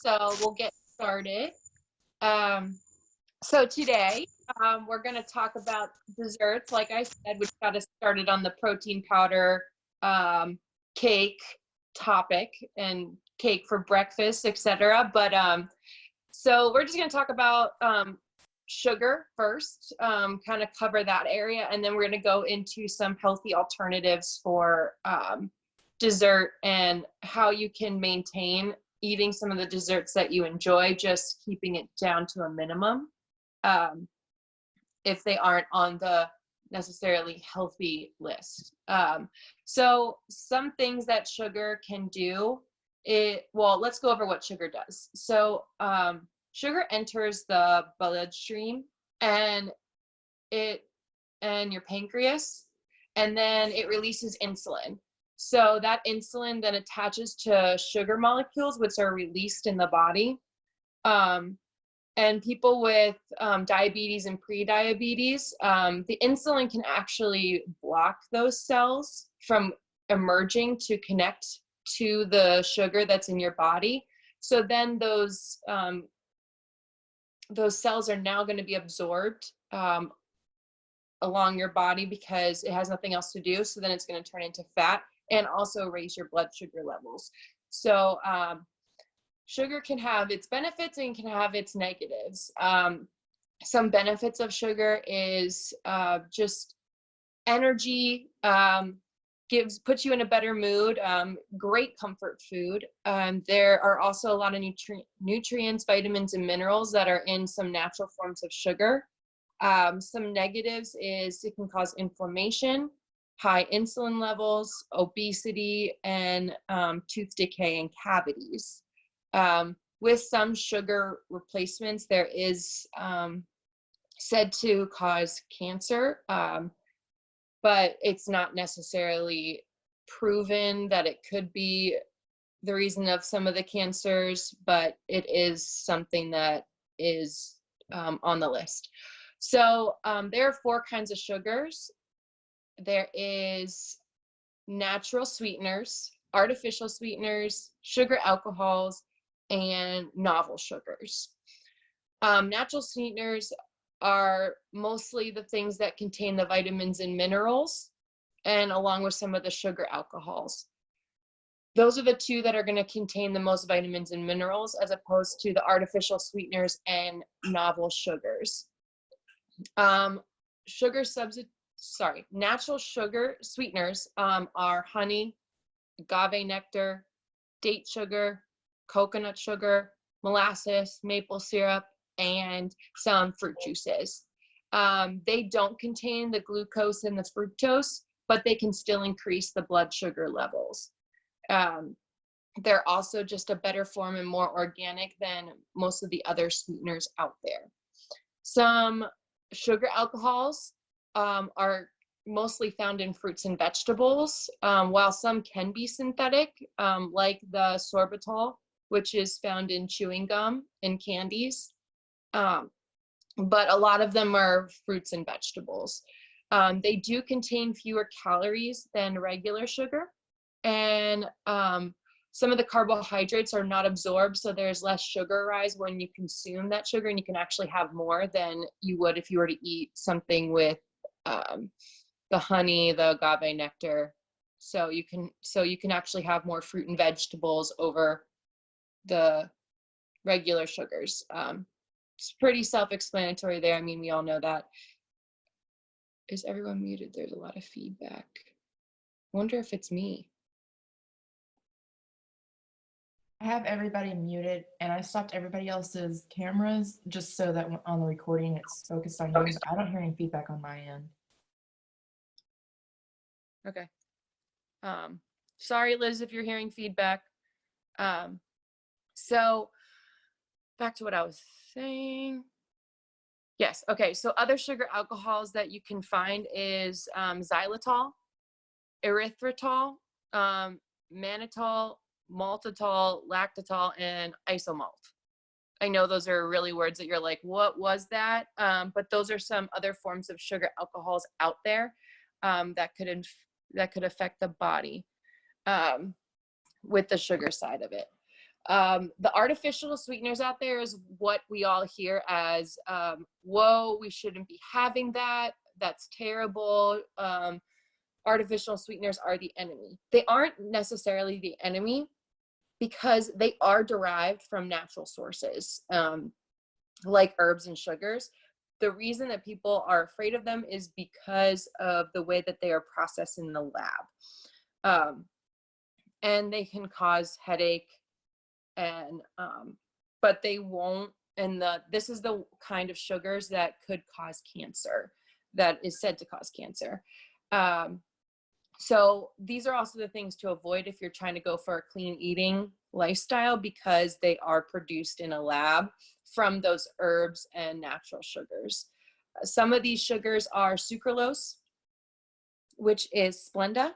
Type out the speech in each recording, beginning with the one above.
So we'll get started. So today we're going to talk about desserts. Like I said, we got us started on the protein powder cake topic and cake for breakfast, etc. But so we're just going to talk about sugar first, kind of cover that area, and then we're going to go into some healthy alternatives for dessert and how you can maintain eating some of the desserts that you enjoy, just keeping it down to a minimum if they aren't on the necessarily healthy list. So some things that sugar can do, well, let's go over what sugar does. So sugar enters the bloodstream and your pancreas, and then it releases insulin. So that insulin then attaches to sugar molecules, which are released in the body. And people with diabetes and pre-diabetes, the insulin can actually block those cells from emerging to connect to the sugar that's in your body. So then those cells are now going to be absorbed along your body because it has nothing else to do. So then it's going to turn into fat and also raise your blood sugar levels. So sugar can have its benefits and can have its negatives. Some benefits of sugar is just energy, puts you in a better mood, great comfort food. There are also a lot of nutrients, vitamins, and minerals that are in some natural forms of sugar. Some negatives is it can cause inflammation, high insulin levels, obesity, and tooth decay and cavities. With some sugar replacements, there is said to cause cancer, but it's not necessarily proven that it could be the reason of some of the cancers, but it is something that is on the list. So there are 4 kinds of sugars. There is natural sweeteners, artificial sweeteners, sugar alcohols, and novel sugars. Natural sweeteners are mostly the things that contain the vitamins and minerals, and along with some of the sugar alcohols. Those are the 2 that are going to contain the most vitamins and minerals, as opposed to the artificial sweeteners and novel sugars. Natural sugar sweeteners are honey, agave nectar, date sugar, coconut sugar, molasses, maple syrup, and some fruit juices. They don't contain the glucose and the fructose, but they can still increase the blood sugar levels. They're also just a better form and more organic than most of the other sweeteners out there. Some sugar alcohols are mostly found in fruits and vegetables, while some can be synthetic, like the sorbitol, which is found in chewing gum and candies. But a lot of them are fruits and vegetables. They do contain fewer calories than regular sugar, and some of the carbohydrates are not absorbed, so there's less sugar rise when you consume that sugar, and you can actually have more than you would if you were to eat something with the honey, the agave nectar. So you can actually have more fruit and vegetables over the regular sugars. It's pretty self-explanatory there. I mean, we all know that. Is everyone muted? There's a lot of feedback. I wonder if it's me. I have everybody muted, and I stopped everybody else's cameras just so that on the recording it's focused on you, but I don't hear any feedback on my end. Okay. Sorry, Liz, if you're hearing feedback. So back to what I was saying. Yes, okay, so other sugar alcohols that you can find is xylitol, erythritol, mannitol, maltitol, lactitol, and isomalt. I know those are really words that you're like, what was that? But those are some other forms of sugar alcohols out there that could affect the body with the sugar side of it. The artificial sweeteners out there is what we all hear as, whoa, we shouldn't be having that. That's terrible. Artificial sweeteners are the enemy. They aren't necessarily the enemy because they are derived from natural sources, like herbs and sugars. The reason that people are afraid of them is because of the way that they are processed in the lab. And they can cause headache, and but they won't. And this is the kind of sugars that could cause cancer, that is said to cause cancer. So these are also the things to avoid if you're trying to go for a clean eating lifestyle, because they are produced in a lab from those herbs and natural sugars. Some of these sugars are sucralose, which is Splenda.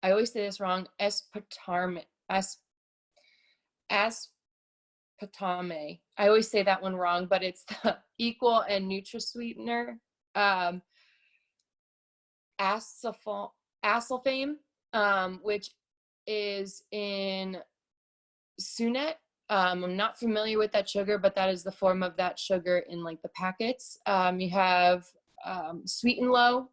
I always say this wrong, aspartame. Aspartame. I always say that one wrong, but it's the equal and NutraSweetener. Acesulfame, which is in Sunet. I'm not familiar with that sugar, but that is the form of that sugar in like the packets. You have Sweet and Low,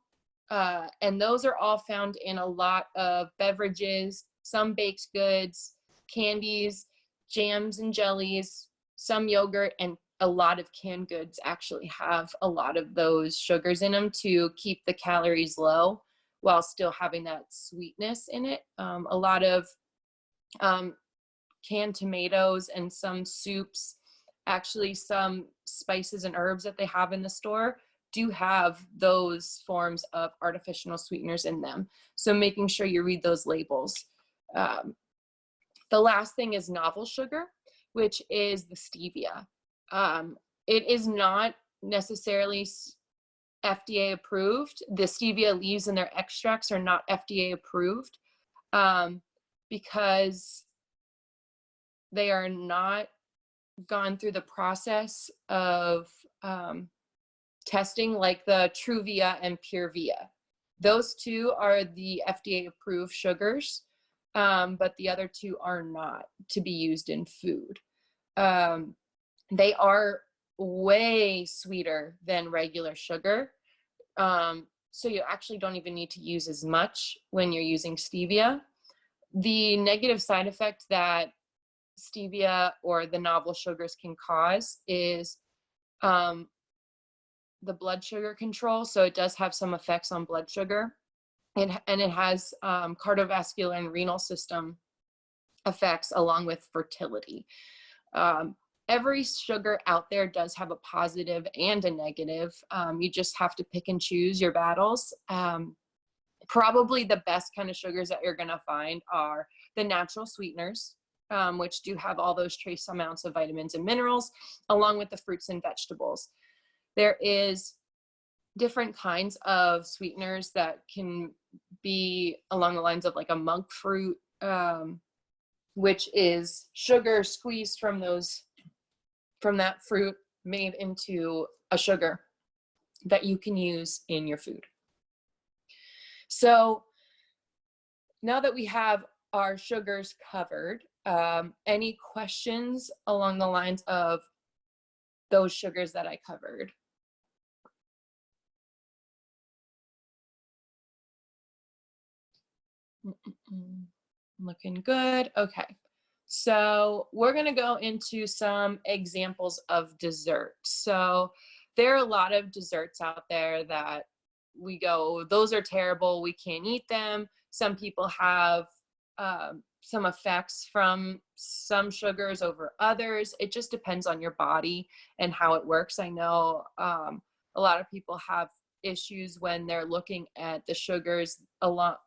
and those are all found in a lot of beverages, some baked goods, candies, jams and jellies, some yogurt, and a lot of canned goods actually have a lot of those sugars in them to keep the calories low while still having that sweetness in it. A lot of canned tomatoes and some soups, actually some spices and herbs that they have in the store do have those forms of artificial sweeteners in them. So making sure you read those labels. The last thing is novel sugar, which is the stevia. It is not necessarily FDA approved. The stevia leaves in their extracts are not FDA approved, because they are not gone through the process of testing like the Truvia and Purevia. Those two are the FDA approved sugars, but the other two are not to be used in food. They are way sweeter than regular sugar. So you actually don't even need to use as much when you're using stevia. The negative side effect that stevia or the novel sugars can cause is the blood sugar control. So it does have some effects on blood sugar, and it has cardiovascular and renal system effects along with fertility. Every sugar out there does have a positive and a negative. You just have to pick and choose your battles. Probably the best kind of sugars that you're gonna find are the natural sweeteners, which do have all those trace amounts of vitamins and minerals, along with the fruits and vegetables. There is different kinds of sweeteners that can be along the lines of like a monk fruit, which is sugar squeezed from that fruit, made into a sugar that you can use in your food. So now that we have our sugars covered, any questions along the lines of those sugars that I covered? Looking good. Okay. So we're going to go into some examples of desserts. So there are a lot of desserts out there that we go, those are terrible, we can't eat them. Some people have some effects from some sugars over others. It just depends on your body and how it works. I know a lot of people have issues when they're looking at the sugars a lot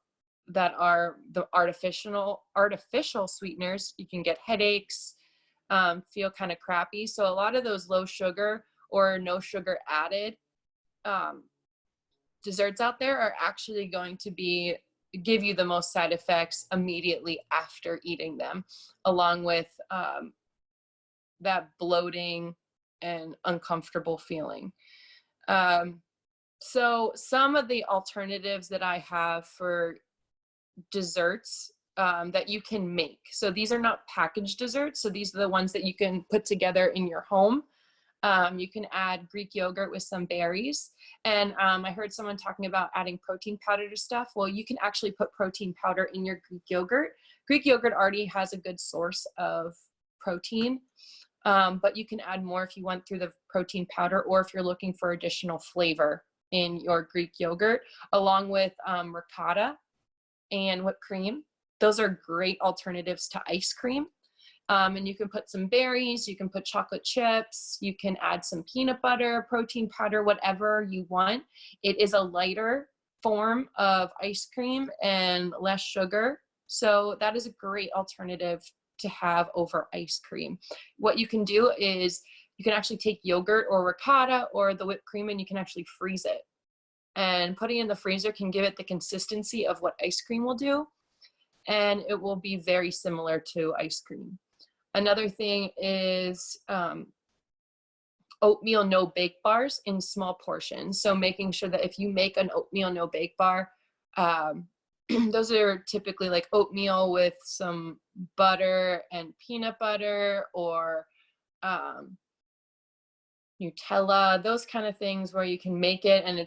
that are the artificial sweeteners. You can get headaches, feel kind of crappy. So a lot of those low sugar or no sugar added desserts out there are actually going to give you the most side effects immediately after eating them, along with that bloating and uncomfortable feeling. So some of the alternatives that I have for desserts that you can make. So these are not packaged desserts. So these are the ones that you can put together in your home. You can add Greek yogurt with some berries. And I heard someone talking about adding protein powder to stuff. Well, you can actually put protein powder in your Greek yogurt. Greek yogurt already has a good source of protein, but you can add more if you want through the protein powder, or if you're looking for additional flavor in your Greek yogurt, along with ricotta and whipped cream. Those are great alternatives to ice cream. And you can put some berries, you can put chocolate chips, you can add some peanut butter, protein powder, whatever you want. It is a lighter form of ice cream and less sugar. So that is a great alternative to have over ice cream. What you can do is you can actually take yogurt or ricotta or the whipped cream, and you can actually freeze it. And putting it in the freezer can give it the consistency of what ice cream will do, and it will be very similar to ice cream. Another thing is oatmeal no bake bars in small portions. So making sure that if you make an oatmeal no bake bar, those are typically like oatmeal with some butter and peanut butter, or Nutella, those kind of things where you can make it and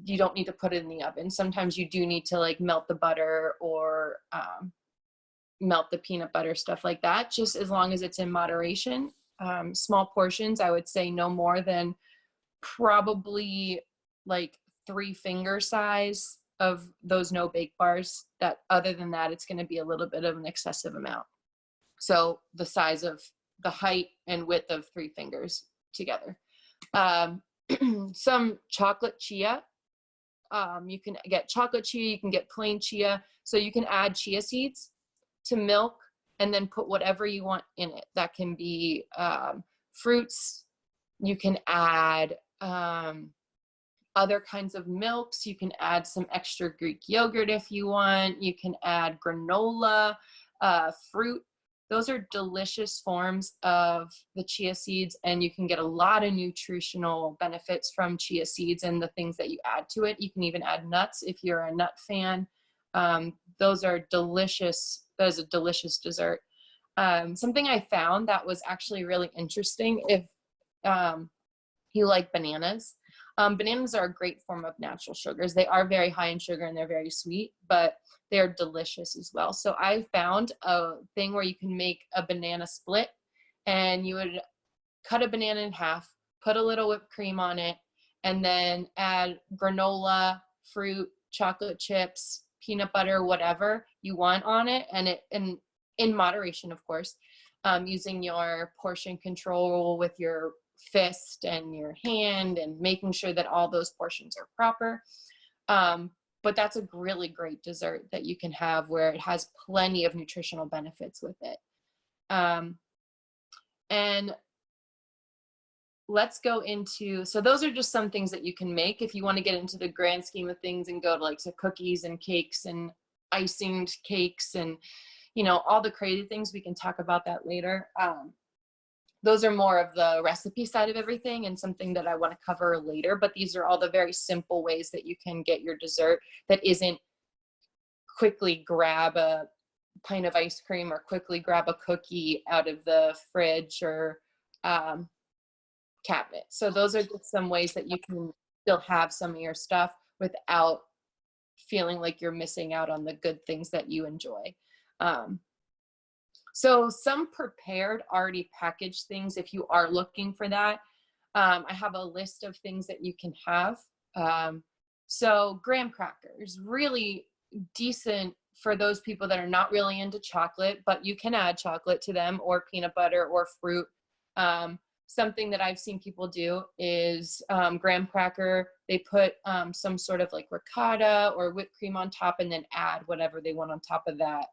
you don't need to put it in the oven. Sometimes you do need to like melt the butter or melt the peanut butter, stuff like that, just as long as it's in moderation. Small portions, I would say no more than probably like 3 finger size of those no bake bars. That other than that, it's going to be a little bit of an excessive amount. So the size of the height and width of 3 fingers together. Some chocolate chia. You can get chocolate chia, you can get plain chia. So you can add chia seeds to milk and then put whatever you want in it. That can be fruits. You can add other kinds of milks. You can add some extra Greek yogurt if you want. You can add granola, fruit. Those are delicious forms of the chia seeds, and you can get a lot of nutritional benefits from chia seeds and the things that you add to it. You can even add nuts if you're a nut fan. Those are delicious. That is a delicious dessert. Something I found that was actually really interesting, if you like bananas. Bananas are a great form of natural sugars. They are very high in sugar and they're very sweet, but they're delicious as well. So I found a thing where you can make a banana split, and you would cut a banana in half, put a little whipped cream on it, and then add granola, fruit, chocolate chips, peanut butter, whatever you want on it, and in moderation, of course, using your portion control with your fist and your hand, and making sure that all those portions are proper. But that's a really great dessert that you can have, where it has plenty of nutritional benefits with it. And let's go into, so those are just some things that you can make. If you want to get into the grand scheme of things and go to like cookies and cakes and icinged cakes and, you know, all the crazy things, we can talk about that later. Those are more of the recipe side of everything, and something that I want to cover later. But these are all the very simple ways that you can get your dessert that isn't quickly grab a pint of ice cream or quickly grab a cookie out of the fridge or cabinet. So those are just some ways that you can still have some of your stuff without feeling like you're missing out on the good things that you enjoy. So some prepared, already packaged things, if you are looking for that, I have a list of things that you can have. So graham crackers, really decent for those people that are not really into chocolate, but you can add chocolate to them, or peanut butter or fruit. Something that I've seen people do is graham cracker, they put some sort of like ricotta or whipped cream on top, and then add whatever they want on top of that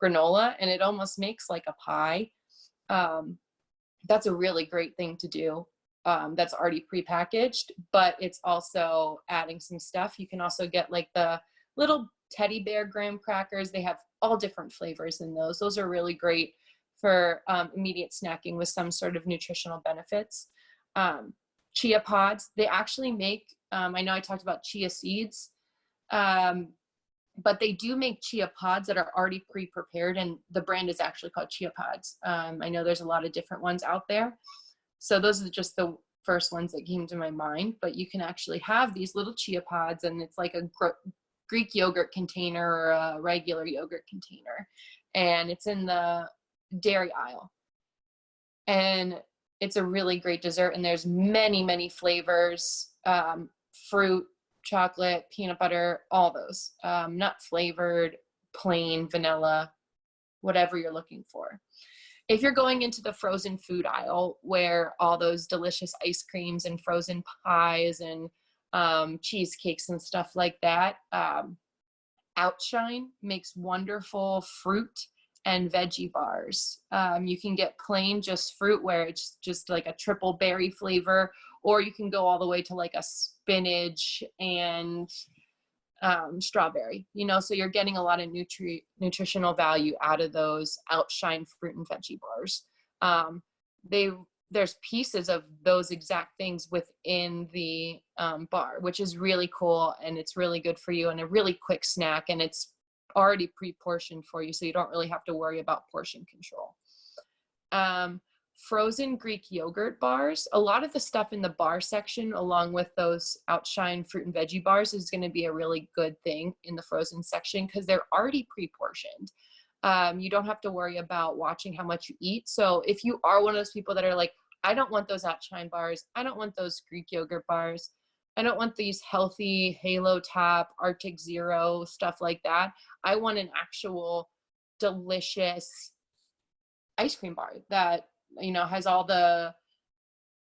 granola, and it almost makes like a pie. That's a really great thing to do. That's already prepackaged, but it's also adding some stuff. You can also get like the little teddy bear graham crackers. They have all different flavors in those. Those are really great for immediate snacking with some sort of nutritional benefits. Chia pods, they actually make, I know I talked about chia seeds. but they do make chia pods that are already pre-prepared, and the brand is actually called Chia Pods. I know there's a lot of different ones out there. So those are just the first ones that came to my mind, but you can actually have these little chia pods, and it's like a Greek yogurt container or a regular yogurt container, and it's in the dairy aisle. And it's a really great dessert, and there's many flavors, fruit, chocolate, peanut butter, all those, nut flavored, plain, vanilla, whatever you're looking for. If you're going into the frozen food aisle where all those delicious ice creams and frozen pies and cheesecakes and stuff like that, Outshine makes wonderful fruit and veggie bars. You can get plain just fruit where it's just like a triple berry flavor, or you can go all the way to like a spinach and strawberry, you know, so you're getting a lot of nutritional value out of those Outshine fruit and veggie bars. There's pieces of those exact things within the bar, which is really cool, and it's really good for you and a really quick snack, and it's already pre-portioned for you, so you don't really have to worry about portion control. Frozen Greek yogurt bars, a lot of the stuff in the bar section along with those Outshine fruit and veggie bars is going to be a really good thing in the frozen section because they're already pre-portioned. You don't have to worry about watching how much you eat. So if you are one of those people that are like, I don't want those Outshine bars, I don't want those Greek yogurt bars, I don't want these healthy Halo Top, Arctic Zero, stuff like that. I want an actual delicious ice cream bar that, you know, has all the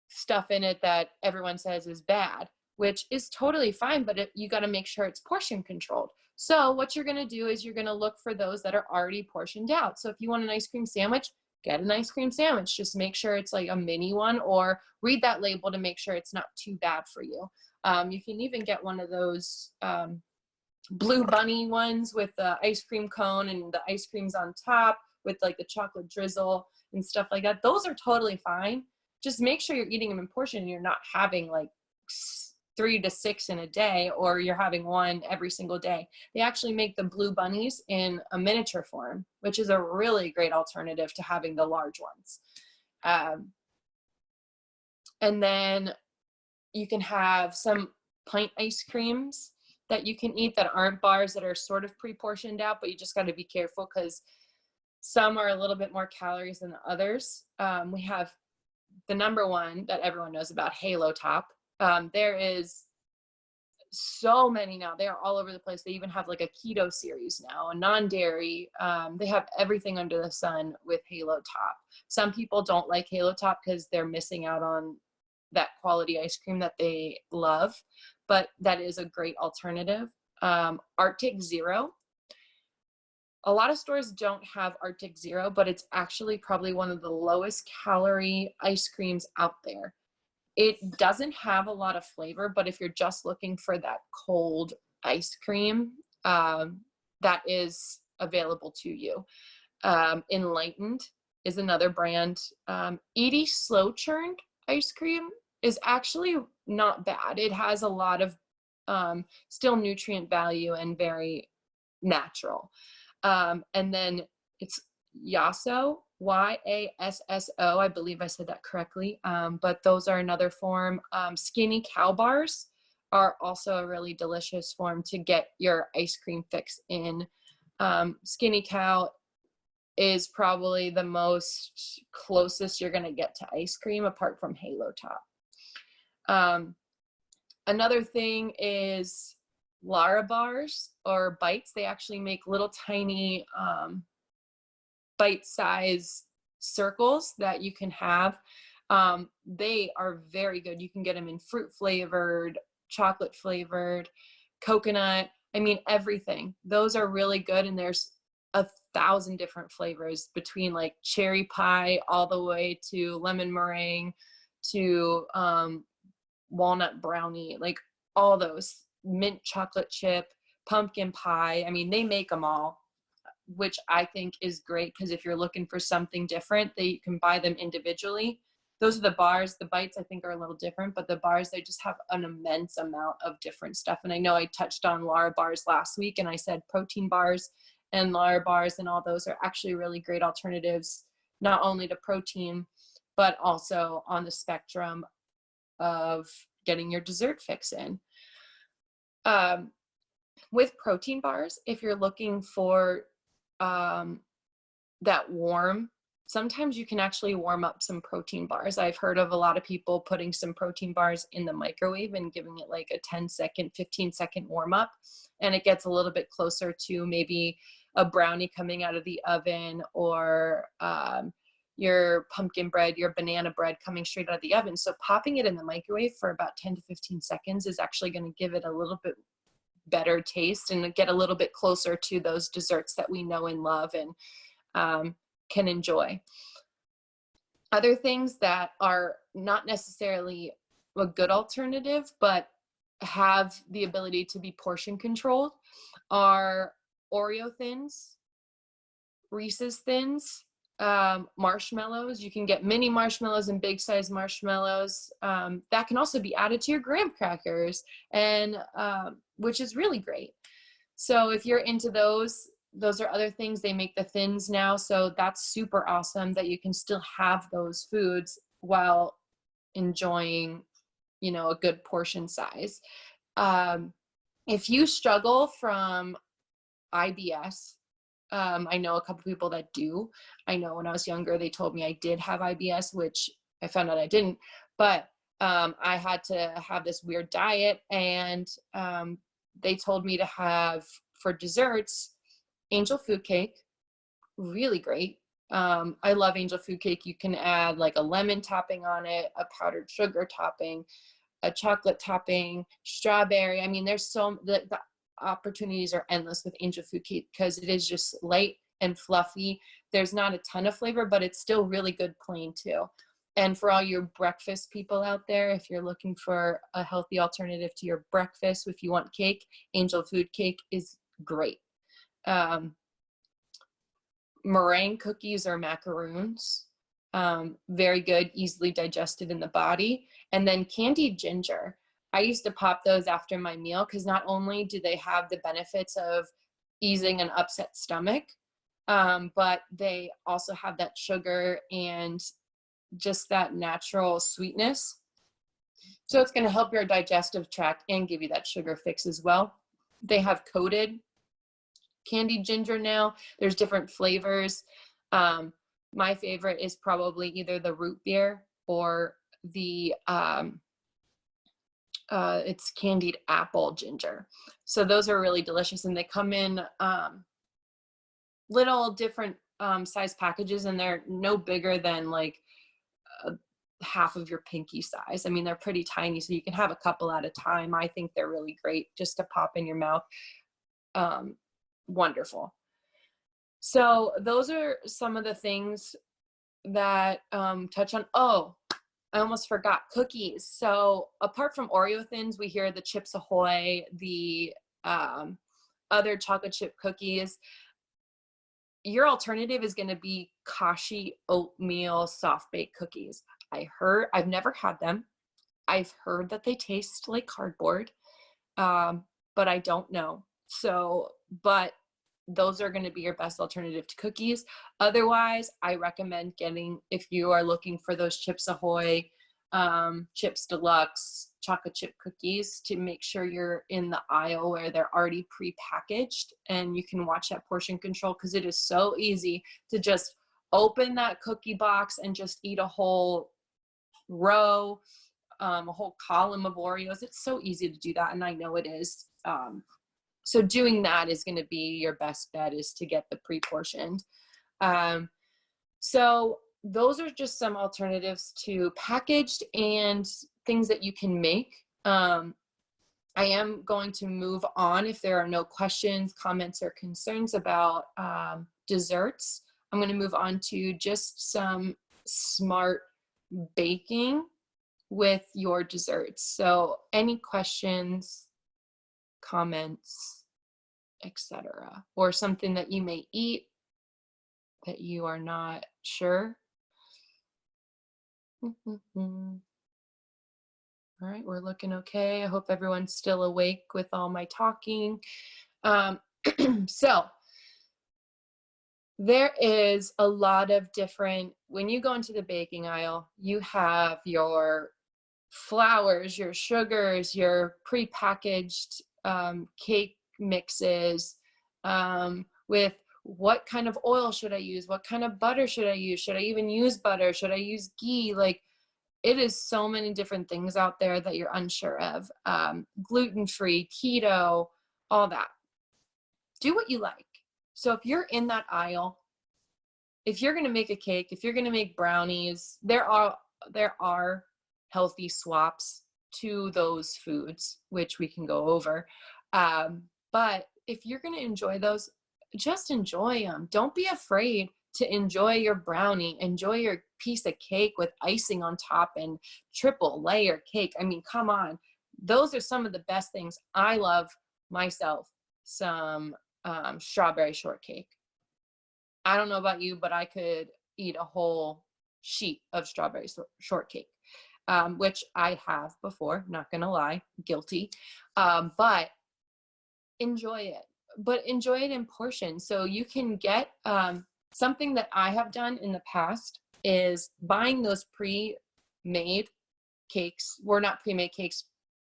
stuff in it that everyone says is bad, which is totally fine, but you got to make sure it's portion controlled. So what you're going to do is you're going to look for those that are already portioned out. So if you want an ice cream sandwich, get an ice cream sandwich. Just make sure it's like a mini one, or read that label to make sure it's not too bad for you. You can even get one of those Blue Bunny ones with the ice cream cone and the ice cream's on top with like the chocolate drizzle and stuff like that. Those are totally fine. Just make sure you're eating them in portion and you're not having like 3 to 6 in a day, or you're having one every single day. They actually make the Blue Bunnies in a miniature form, which is a really great alternative to having the large ones. And then you can have some pint ice creams that you can eat that aren't bars, that are sort of pre-portioned out, but you just got to be careful because some are a little bit more calories than others. We have the number one that everyone knows about, Halo Top. There is so many now. They are all over the place. They even have like a keto series now, a non-dairy. They have everything under the sun with Halo Top. Some people don't like Halo Top because they're missing out on that quality ice cream that they love, but that is a great alternative. Arctic Zero. A lot of stores don't have Arctic Zero, but it's actually probably one of the lowest calorie ice creams out there. It doesn't have a lot of flavor, but if you're just looking for that cold ice cream, that is available to you. Enlightened is another brand. Edie Slow Churned ice cream is actually not bad. It has a lot of still nutrient value and very natural. And then it's Yasso, Yasso. I believe I said that correctly. But those are another form. Skinny Cow bars are also a really delicious form to get your ice cream fix in. Skinny Cow is probably the most closest you're going to get to ice cream apart from Halo Top. Another thing is Lara bars or bites. They actually make little tiny bite-sized circles that you can have. They are very good. You can get them in fruit flavored, chocolate flavored, coconut. I mean, everything. Those are really good, and there's 1,000 different flavors between like cherry pie all the way to lemon meringue to walnut brownie, like all those, mint chocolate chip, pumpkin pie. I mean, they make them all, which I think is great because if you're looking for something different, you can buy them individually. Those are the bars. The bites I think are a little different, but the bars, they just have an immense amount of different stuff. And I know I touched on Lara bars last week, and I said protein bars and Lara bars and all those are actually really great alternatives, not only to protein, but also on the spectrum of getting your dessert fix in. With protein bars, if you're looking for that warm, sometimes you can actually warm up some protein bars. I've heard of a lot of people putting some protein bars in the microwave and giving it like a 10-second, 15-second warm up. And it gets a little bit closer to maybe a brownie coming out of the oven, or your pumpkin bread, your banana bread coming straight out of the oven. So popping it in the microwave for about 10 to 15 seconds is actually going to give it a little bit better taste and get a little bit closer to those desserts that we know and love and can enjoy. Other things that are not necessarily a good alternative, but have the ability to be portion controlled are Oreo thins, Reese's thins, marshmallows. You can get mini marshmallows and big size marshmallows. That can also be added to your graham crackers, and which is really great. So if you're into those are other things. They make the thins now, so that's super awesome that you can still have those foods while enjoying, you know, a good portion size. If you struggle from IBS, I know a couple people that do. I know when I was younger, they told me I did have IBS, which I found out I didn't, but I had to have this weird diet, and they told me to have, for desserts, angel food cake, really great. I love angel food cake. You can add like a lemon topping on it, a powdered sugar topping, a chocolate topping, strawberry. I mean, there's the opportunities are endless with angel food cake because it is just light and fluffy. There's not a ton of flavor, but it's still really good plain too. And for all your breakfast people out there, if you're looking for a healthy alternative to your breakfast, if you want cake, angel food cake is great. Meringue cookies or macaroons, very good, easily digested in the body. And then candied ginger. I used to pop those after my meal because not only do they have the benefits of easing an upset stomach, but they also have that sugar and just that natural sweetness. So it's going to help your digestive tract and give you that sugar fix as well. They have coated candied ginger now. There's different flavors. My favorite is probably either the root beer or the it's candied apple ginger. So those are really delicious, and they come in little different size packages, and they're no bigger than like half of your pinky size. I mean, they're pretty tiny, so you can have a couple at a time. I think they're really great just to pop in your mouth. Wonderful. So those are some of the things that touch on. Oh, I almost forgot cookies. So apart from Oreo thins, we hear the Chips Ahoy, the other chocolate chip cookies. Your alternative is going to be Kashi oatmeal soft baked cookies. I've never had them. I've heard that they taste like cardboard, but I don't know. So, but those are going to be your best alternative to cookies. Otherwise, I recommend getting, if you are looking for those Chips Ahoy, Chips Deluxe chocolate chip cookies, to make sure you're in the aisle where they're already pre-packaged and you can watch that portion control, because it is so easy to just open that cookie box and just eat a whole row, a whole column of Oreos. It's so easy to do that, and I know it is. So doing that is going to be your best bet, is to get the pre-portioned. So those are just some alternatives to packaged and things that you can make. I am going to move on. If there are no questions, comments, or concerns about desserts, I'm going to move on to just some smart baking with your desserts. So any questions, comments, etc., or something that you may eat that you are not sure? All right, we're looking okay. I hope everyone's still awake with all my talking. Um, so there is a lot of different, when you go into the baking aisle, you have your flours, your sugars, your prepackaged cake mixes, with what kind of oil should I use? What kind of butter should I use? Should I even use butter? Should I use ghee? Like, it is so many different things out there that you're unsure of. Gluten-free, keto, all that. Do what you like. So if you're in that aisle, if you're going to make a cake, if you're going to make brownies, there are healthy swaps to those foods, which we can go over. But if you're going to enjoy those, just enjoy them. Don't be afraid to enjoy your brownie, enjoy your piece of cake with icing on top and triple layer cake. I mean, come on. Those are some of the best things. I love myself some strawberry shortcake. I don't know about you, but I could eat a whole sheet of strawberry shortcake, which I have before, not gonna lie, guilty. But enjoy it, but enjoy it in portions. So you can get, something that I have done in the past is buying those pre-made cakes. Well, not pre-made cakes,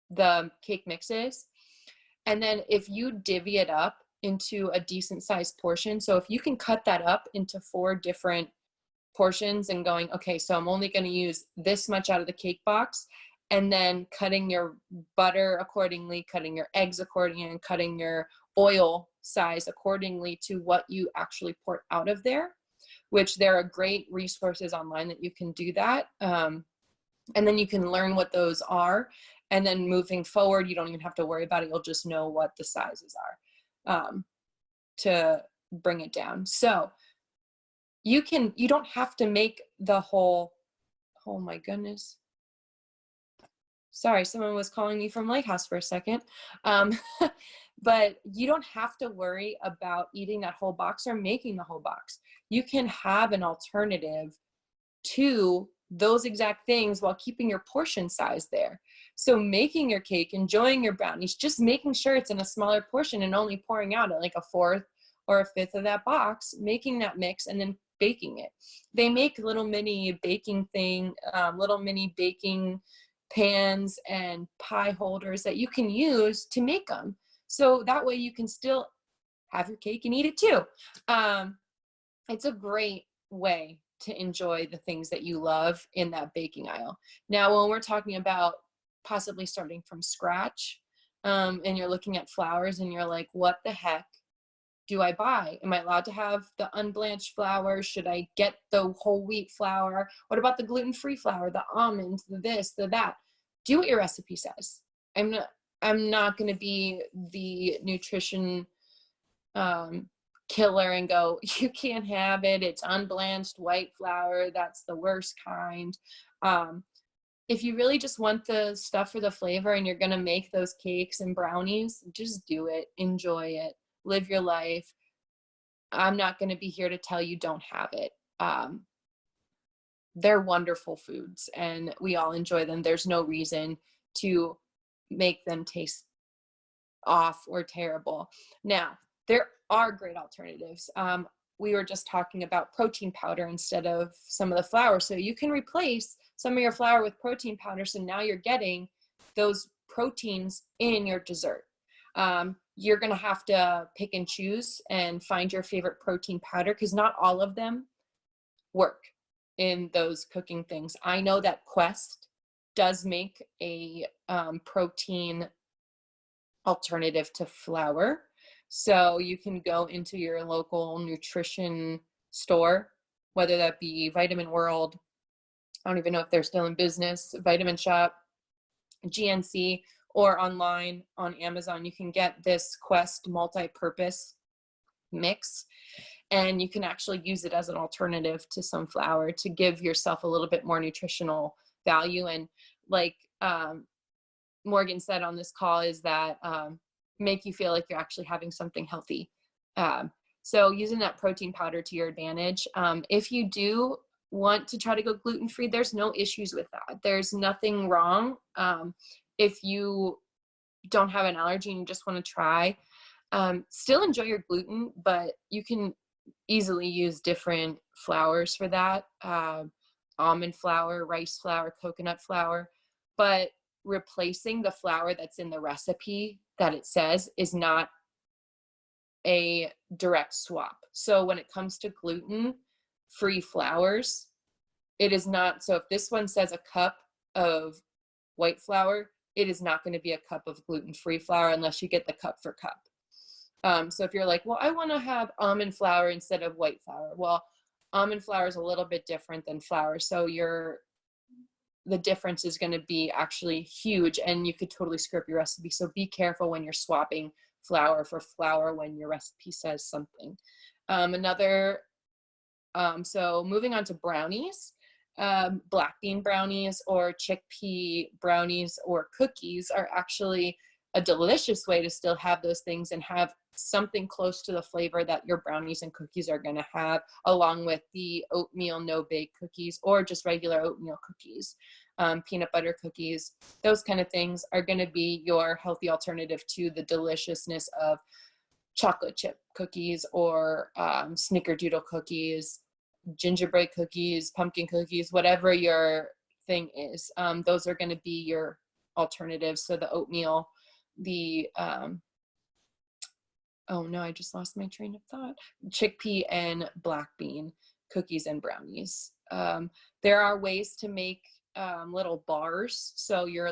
the cake mixes. And then if you divvy it up into a decent sized portion, so if you can cut that up into 4 different portions and going, okay, so I'm only going to use this much out of the cake box, and then cutting your butter accordingly, cutting your eggs accordingly, and cutting your oil size accordingly to what you actually pour out of there, which there are great resources online that you can do that. And then you can learn what those are. And then moving forward, you don't even have to worry about it. You'll just know what the sizes are, to bring it down. So you don't have to make the whole, oh my goodness. Sorry, someone was calling me from Lighthouse for a second. But you don't have to worry about eating that whole box or making the whole box. You can have an alternative to those exact things while keeping your portion size there. So making your cake, enjoying your brownies, just making sure it's in a smaller portion and only pouring out at like a 4th or a 5th of that box, making that mix and then baking it. They make little mini baking pans and pie holders that you can use to make them. So that way you can still have your cake and eat it too. It's a great way to enjoy the things that you love in that baking aisle. Now, when we're talking about possibly starting from scratch, and you're looking at flours and you're like, what the heck do I buy? Am I allowed to have the unblanched flour? Should I get the whole wheat flour? What about the gluten-free flour, the almonds, the this, the that? Do what your recipe says. I'm not going to be the nutrition killer and go, you can't have it. It's unblanched white flour. That's the worst kind. If you really just want the stuff for the flavor and you're going to make those cakes and brownies, just do it. Enjoy it. Live your life. I'm not going to be here to tell you don't have it. They're wonderful foods and we all enjoy them. There's no reason to make them taste off or terrible. Now, there are great alternatives. We were just talking about protein powder instead of some of the flour. So you can replace some of your flour with protein powder. So now you're getting those proteins in your dessert. You're going to have to pick and choose and find your favorite protein powder because not all of them work in those cooking things. I know that Quest does make a protein alternative to flour. So you can go into your local nutrition store, whether that be Vitamin World, I don't even know if they're still in business, Vitamin Shop, GNC, or online on Amazon. You can get this Quest multi-purpose mix and you can actually use it as an alternative to some flour to give yourself a little bit more nutritional value. And like Morgan said on this call, is that make you feel like you're actually having something healthy. So using that protein powder to your advantage. If you do want to try to go gluten-free, there's no issues with that. There's nothing wrong. If you don't have an allergy and you just want to try, still enjoy your gluten, but you can easily use different flours for that. Almond flour, rice flour, coconut flour, but replacing the flour that's in the recipe that it says is not a direct swap. So when it comes to gluten-free flours, it is not. So if this one says a cup of white flour, it is not going to be a cup of gluten-free flour unless you get the cup for cup. So if you're like, well, I want to have almond flour instead of white flour. Well, almond flour is a little bit different than flour. So the difference is going to be actually huge, and you could totally screw up your recipe. So be careful when you're swapping flour for flour when your recipe says something. So moving on to brownies, black bean brownies or chickpea brownies or cookies are actually a delicious way to still have those things and have something close to the flavor that your brownies and cookies are going to have, along with the oatmeal no-bake cookies or just regular oatmeal cookies, peanut butter cookies. Those kind of things are going to be your healthy alternative to the deliciousness of chocolate chip cookies or snickerdoodle cookies, gingerbread cookies, pumpkin cookies, whatever your thing is. Those are going to be your alternatives. So the oatmeal, oh no, I just lost my train of thought. Chickpea and black bean cookies and brownies. There are ways to make little bars. So your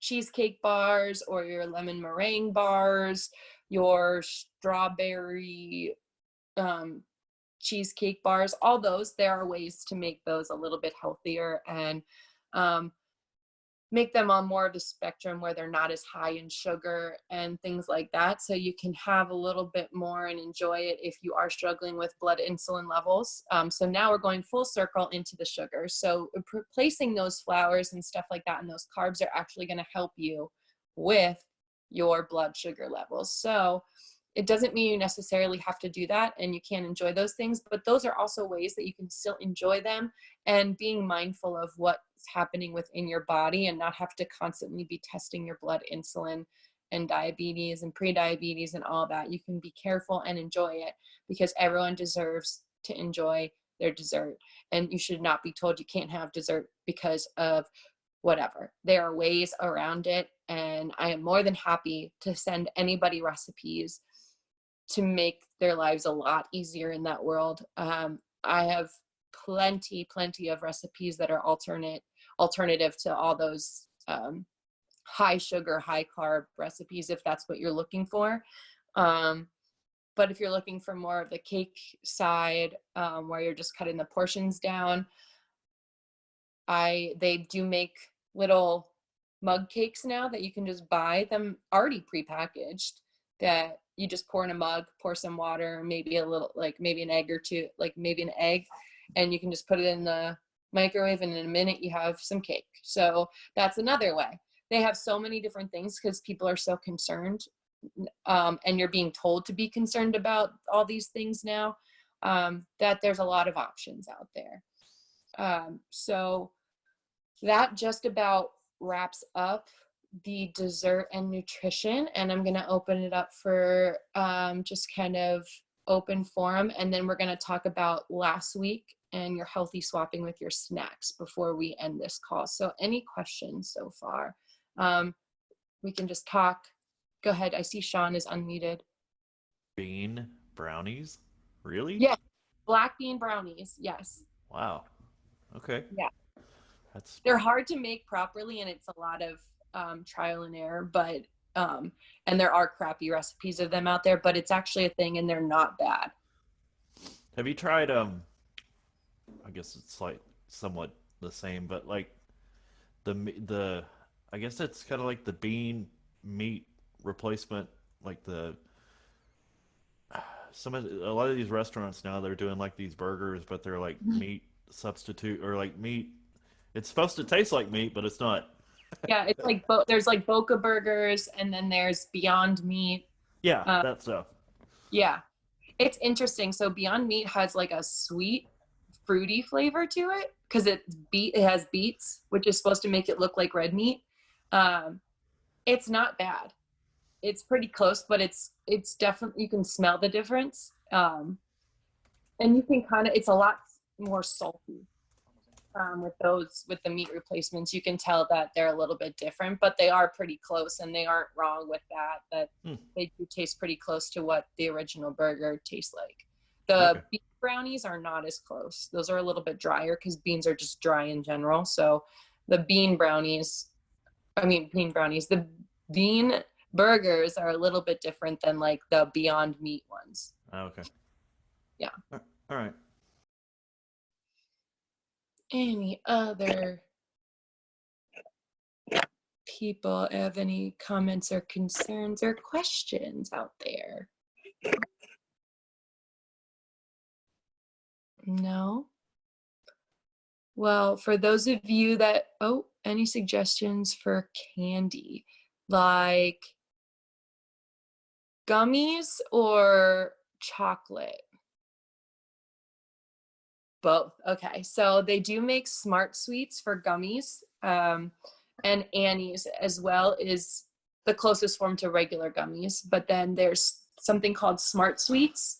cheesecake bars or your lemon meringue bars, your strawberry cheesecake bars, all those, there are ways to make those a little bit healthier and make them on more of the spectrum where they're not as high in sugar and things like that. So you can have a little bit more and enjoy it if you are struggling with blood insulin levels. So now we're going full circle into the sugar. So replacing those flours and stuff like that and those carbs are actually going to help you with your blood sugar levels. So it doesn't mean you necessarily have to do that and you can't enjoy those things, but those are also ways that you can still enjoy them, and being mindful of what's happening within your body and not have to constantly be testing your blood insulin and diabetes and pre-diabetes and all that. You can be careful and enjoy it, because everyone deserves to enjoy their dessert, and you should not be told you can't have dessert because of whatever. There are ways around it, and I am more than happy to send anybody recipes to make their lives a lot easier in that world. I have plenty of recipes that are alternative to all those high sugar, high carb recipes, if that's what you're looking for. But if you're looking for more of the cake side, where you're just cutting the portions down, they do make little mug cakes now that you can just buy them already prepackaged, that you just pour in a mug, pour some water, maybe a little, like maybe an egg or two, like maybe an egg, and you can just put it in the microwave, and in a minute you have some cake. So that's another way. They have so many different things because people are so concerned, and you're being told to be concerned about all these things now, that there's a lot of options out there. So that just about wraps up the dessert and nutrition, and I'm going to open it up for just kind of open forum, and then we're going to talk about last week and your healthy swapping with your snacks before we end this call. So any questions so far? We can just talk. Go ahead. I see Sean is unmuted. Bean brownies? Really? Yeah, black bean brownies. Yes. Wow. Okay. Yeah. That's They're hard to make properly, and it's a lot of trial and error, but and there are crappy recipes of them out there, but it's actually a thing, and they're not bad. Have you tried I guess it's like somewhat the same, but like the I guess it's kind of like the bean meat replacement, like a lot of these restaurants now, they're doing like these burgers, but they're like meat substitute, or like meat. It's supposed to taste like meat, but it's not. Yeah, it's like there's like Boca burgers, and then there's Beyond Meat. Yeah, Uh, that stuff. yeah, it's interesting. So Beyond Meat has like a sweet fruity flavor to it because it has beets, which is supposed to make it look like red meat. It's not bad. It's pretty close, but it's definitely, you can smell the difference. And you can kind of, it's a lot more salty. With the meat replacements, you can tell that they're a little bit different, but they are pretty close, and they aren't wrong with that they do taste pretty close to what the original burger tastes like. The bean brownies are not as close. Those are a little bit drier because beans are just dry in general. So the bean brownies, the bean burgers are a little bit different than like the Beyond Meat ones. Okay. Yeah. All right. Any other people have any comments or concerns or questions out there? No? Well, for those of you that, any suggestions for candy? Like gummies or chocolate? Both. Okay. So they do make Smart Sweets for gummies. And Annie's as well is the closest form to regular gummies. But then there's something called Smart Sweets.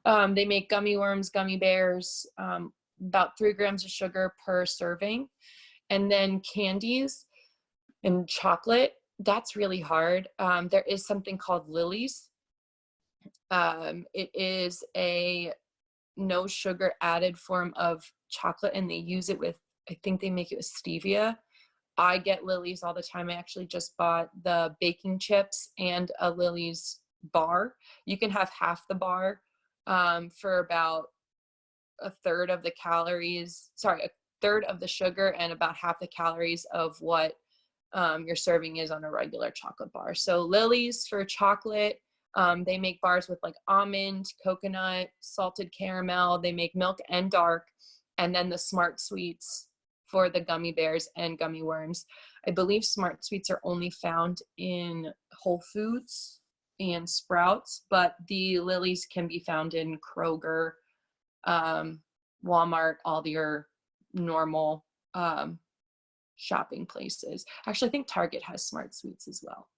They make gummy worms, gummy bears, about 3 grams of sugar per serving. And then candies and chocolate, that's really hard. There is something called Lily's. It is a no sugar added form of chocolate, and they use it with, I think they make it with stevia. I get Lily's all the time. I actually just bought the baking chips and a Lily's bar. You can have half the bar for about a third of the sugar and about half the calories of what your serving is on a regular chocolate bar. So Lily's for chocolate. They make bars with like almond, coconut, salted caramel. They make milk and dark. And then the Smart Sweets for the gummy bears and gummy worms. I believe Smart Sweets are only found in Whole Foods and Sprouts, but the Lily's can be found in Kroger, Walmart, all your normal shopping places. Actually, I think Target has Smart Sweets as well.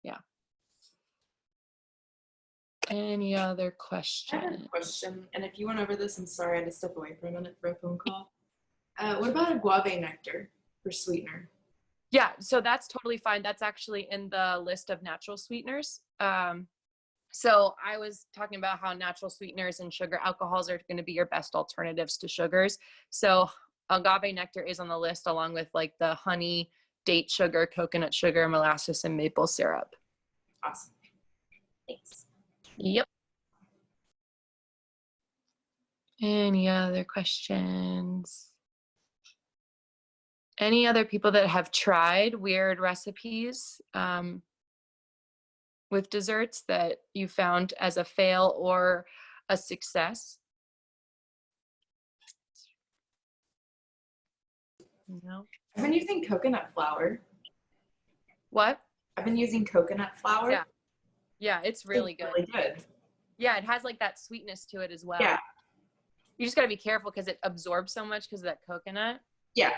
Yeah. Any other question? I have a question, and if you went over this, I'm sorry, I had to step away for a minute for a phone call. What about agave nectar for sweetener? Yeah, so that's totally fine. That's actually in the list of natural sweeteners. So I was talking about how natural sweeteners and sugar alcohols are going to be your best alternatives to sugars. So agave nectar is on the list along with like the honey, date sugar, coconut sugar, molasses, and maple syrup. Awesome. Thanks. Yep. Any other questions? Any other people that have tried weird recipes with desserts that you found as a fail or a success? No. I've been using coconut flour. What? I've been using coconut flour. Yeah. Yeah, it's really good. Really good. Yeah, it has like that sweetness to it as well. Yeah. You just got to be careful because it absorbs so much because of that coconut. Yeah.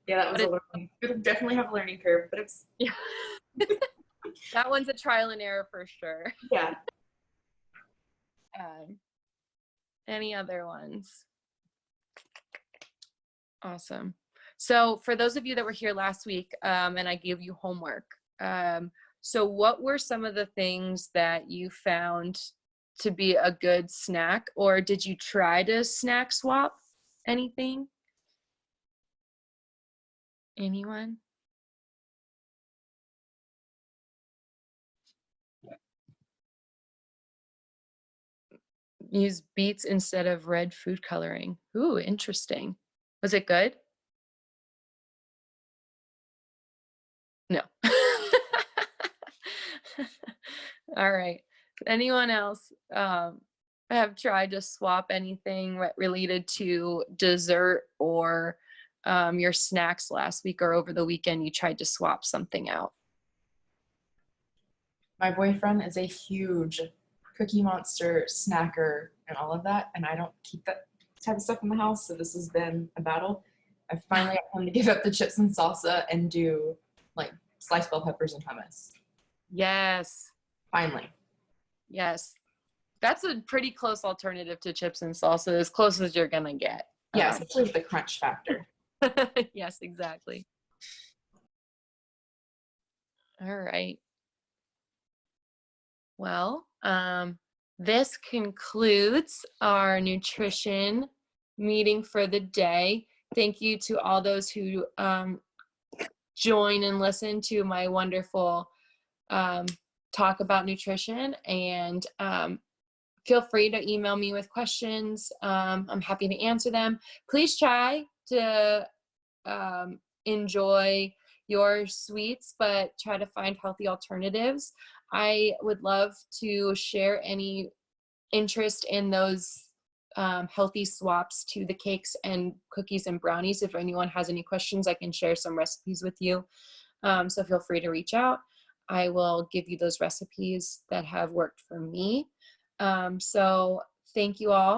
Yeah, that was a learning. It'll definitely have a learning curve, but it's yeah. That one's a trial and error for sure. Yeah. Any other ones? Awesome. So for those of you that were here last week, and I gave you homework, so what were some of the things that you found to be a good snack, or did you try to snack swap anything? Anyone? Use beets instead of red food coloring. Ooh, interesting. Was it good? No. All right. Anyone else have tried to swap anything related to dessert or your snacks last week or over the weekend? You tried to swap something out. My boyfriend is a huge Cookie Monster snacker and all of that, and I don't keep that. type of stuff in the house, so this has been a battle. I finally got him to give up the chips and salsa and do like sliced bell peppers and hummus. Yes. Finally. Yes. That's a pretty close alternative to chips and salsa, as close as you're gonna get. Yeah, especially with the crunch factor. Yes, exactly. All right. Well, this concludes our nutrition meeting for the day. Thank you to all those who join and listen to my wonderful talk about nutrition, and feel free to email me with questions. I'm happy to answer them. Please try to enjoy your sweets, but try to find healthy alternatives. I would love to share any interest in those healthy swaps to the cakes and cookies and brownies. If anyone has any questions, I can share some recipes with you. So feel free to reach out. I will give you those recipes that have worked for me. So thank you all.